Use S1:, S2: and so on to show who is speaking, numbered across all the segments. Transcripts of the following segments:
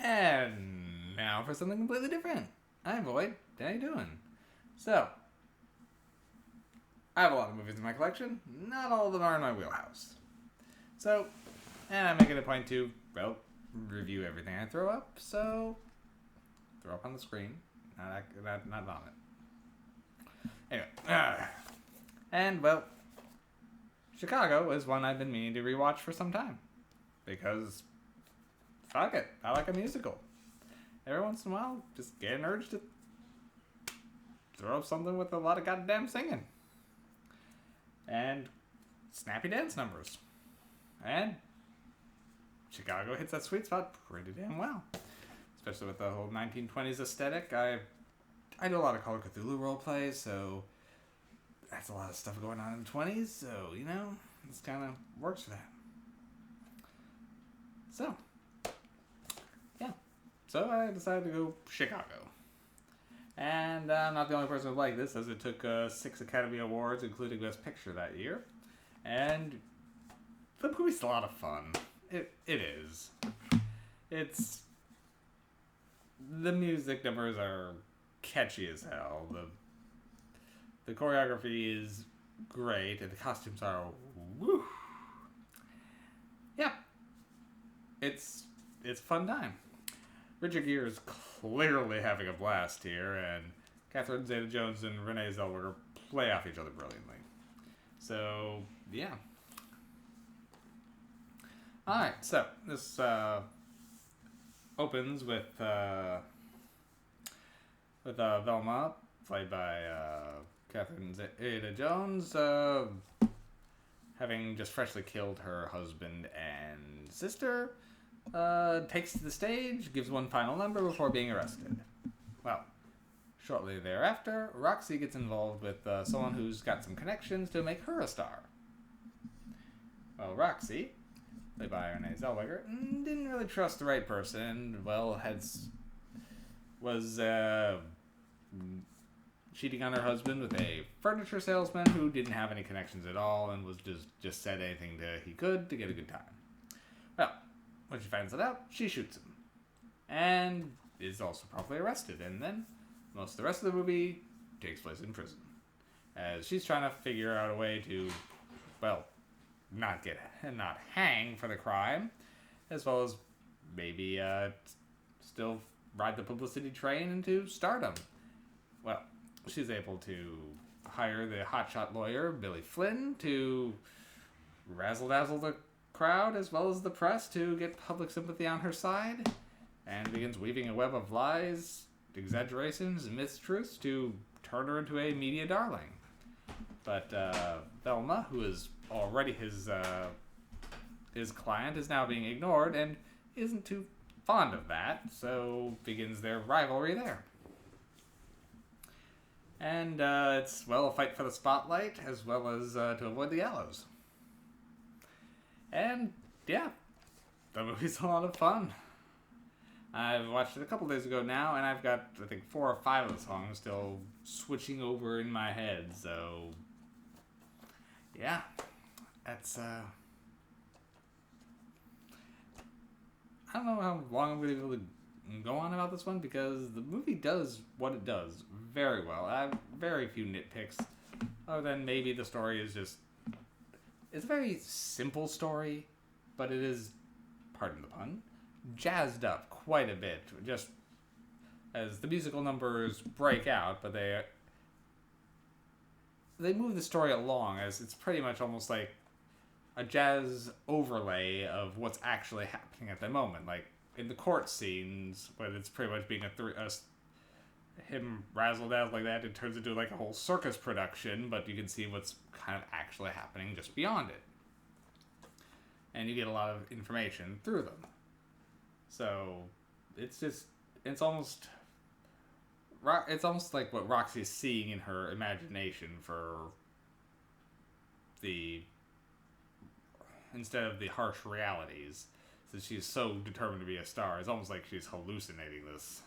S1: And now for something completely different. Hi, Boyd. How you doing? So, I have a lot of movies in my collection. Not all of them are in my wheelhouse. So, and I make it a point to, well, review everything I throw up. So, throw up on the screen, not on it. Anyway, and well, Chicago is one I've been meaning to rewatch for some time because fuck it, I like a musical. Every once in a while, just get an urge to throw up something with a lot of goddamn singing and snappy dance numbers. And Chicago hits that sweet spot pretty damn well, especially with the whole 1920s aesthetic. I do a lot of Call of Cthulhu roleplays, so that's a lot of stuff going on in the 20s, so, you know, this kind of works for that. So, yeah. So I decided to go Chicago. And I'm not the only person who liked this, as it took 6 Academy Awards, including Best Picture that year. And the movie's a lot of fun. It is. The music numbers are catchy as hell. The choreography is great, and the costumes are woo. Yeah, it's a fun time. Richard Gere is clearly having a blast here, and Catherine Zeta-Jones and Renee Zellweger play off each other brilliantly. So yeah. All right, so this opens with Velma, played by Catherine Zeta-Jones, having just freshly killed her husband and sister, takes to the stage, gives one final number before being arrested. Well, shortly thereafter, Roxy gets involved with someone who's got some connections to make her a star. Well, Roxy, played by Renee Zellweger, didn't really trust the right person. Well, was cheating on her husband with a furniture salesman who didn't have any connections at all and was just said anything he could to get a good time. Well, when she finds it out, she shoots him. And is also promptly arrested. And then most of the rest of the movie takes place in prison, as she's trying to figure out a way to, well, not hang for the crime, as well as maybe still ride the publicity train into stardom. Well, she's able to hire the hotshot lawyer Billy Flynn to razzle dazzle the crowd as well as the press to get public sympathy on her side, and begins weaving a web of lies, exaggerations, and mistruths to turn her into a media darling. But Velma, who is already his client, is now being ignored and isn't too fond of that, so begins their rivalry there. And it's, well, a fight for the spotlight as well as to avoid the gallows. And yeah, the movie's a lot of fun. I've watched it a couple days ago now, and I've got, I think, 4 or 5 of the songs still switching over in my head, so yeah, that's I don't know how long I'm going to be able to go on about this one, because the movie does what it does very well. I have very few nitpicks, other than maybe the story is just, it's a very simple story, but it is, pardon the pun, jazzed up quite a bit, just as the musical numbers break out, but they move the story along, as it's pretty much almost like a jazz overlay of what's actually happening at the moment. Like in the court scenes, when it's pretty much being him razzle dazzle like that, it turns into like a whole circus production, but you can see what's kind of actually happening just beyond it. And you get a lot of information through them. So it's almost like what Roxy is seeing in her imagination instead of the harsh realities, since she's so determined to be a star. It's almost like she's hallucinating this.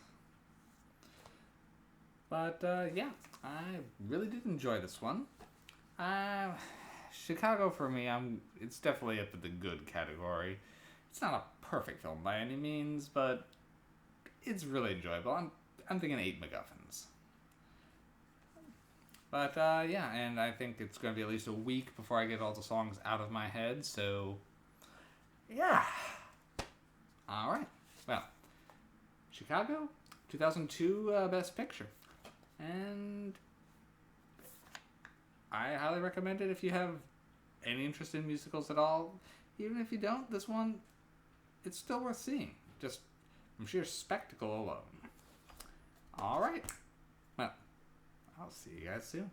S1: But yeah, I really did enjoy this one. Chicago for me, it's definitely up to the good category. It's not a perfect film by any means, but it's really enjoyable. I'm thinking 8 MacGuffins. But yeah, and I think it's going to be at least a week before I get all the songs out of my head. So yeah. All right. Well, Chicago, 2002 Best Picture, and I highly recommend it if you have any interest in musicals at all. Even if you don't, this one, it's still worth seeing. Just from sheer spectacle alone. All right. Well, I'll see you guys soon.